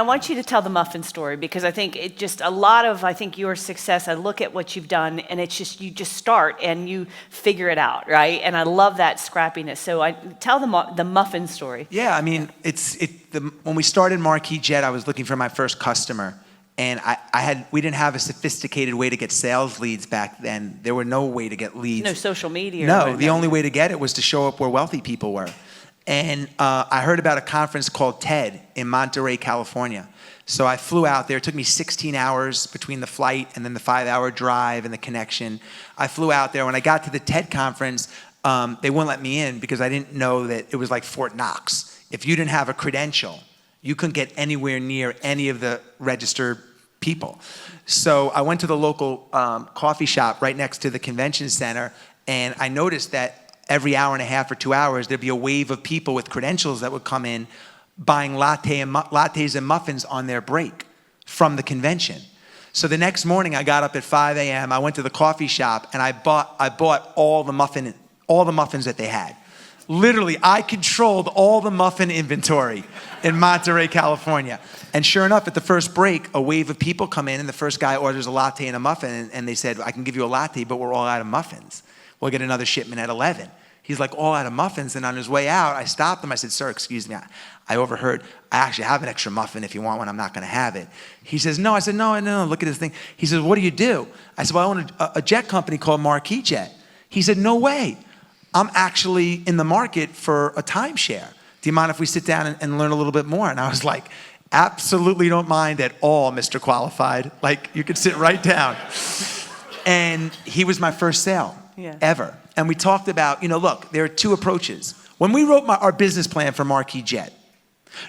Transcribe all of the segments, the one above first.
I want you to tell the muffin story because I think it just a lot of your success. I look at what you've done and it's just you just start and you figure it out, right? And I love that scrappiness. So I tell the muffin story. Yeah, I mean when we started Marquis Jet, I was looking for my first customer, and we didn't have a sophisticated way to get sales leads back then. There were no way to get leads. No social media. No, the only way to get it was to show up where wealthy people were. And I heard about a conference called TED in Monterey, California. So I flew out there. It took me 16 hours between the flight and then the 5-hour drive and the connection. I flew out there. When I got to the TED conference, they wouldn't let me in because I didn't know that it was like Fort Knox. If you didn't have a credential, you couldn't get anywhere near any of the registered people. So I went to the local coffee shop right next to the convention center, and I noticed that every hour and a half or 2 hours, there'd be a wave of people with credentials that would come in buying lattes and muffins on their break from the convention. So the next morning, I got up at 5 a.m., I went to the coffee shop, and I bought all the muffins that they had. Literally, I controlled all the muffin inventory in Monterey, California. And sure enough, at the first break, a wave of people come in, and the first guy orders a latte and a muffin, and they said, I can give you a latte, but we're all out of muffins. We'll get another shipment at 11. He's like, all out of muffins. And on his way out, I stopped him. I said, sir, excuse me. I overheard. I actually have an extra muffin. If you want one, I'm not going to have it. He says, no. I said, no, look at this thing. He says, what do you do? I said, well, I own a jet company called Marquis Jet. He said, no way. I'm actually in the market for a timeshare. Do you mind if we sit down and learn a little bit more? And I was like, absolutely don't mind at all, Mr. Qualified. Like, you could sit right down. And he was my first sale ever. And we talked about, look, there are two approaches. When we wrote our business plan for Marquis Jet,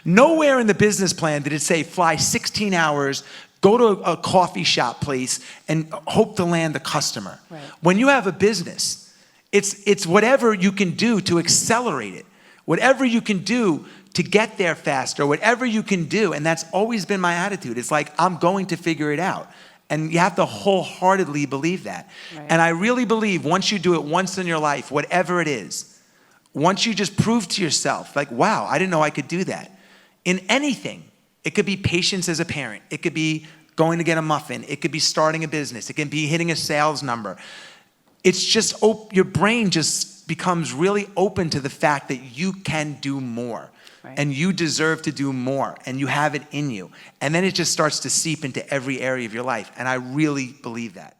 nowhere in the business plan did it say fly 16 hours, go to a coffee shop place, and hope to land a customer. Right. When you have a business, it's whatever you can do to accelerate it, whatever you can do to get there faster, whatever you can do. And that's always been my attitude. It's like, I'm going to figure it out. And you have to wholeheartedly believe that. Right. And I really believe once you do it once in your life, whatever it is, once you just prove to yourself, like, wow, I didn't know I could do that. In anything, it could be patience as a parent. It could be going to get a muffin. It could be starting a business. It can be hitting a sales number. It's just, your brain just becomes really open to the fact that you can do more. Right. And you deserve to do more, and you have it in you. And then it just starts to seep into every area of your life. And I really believe that.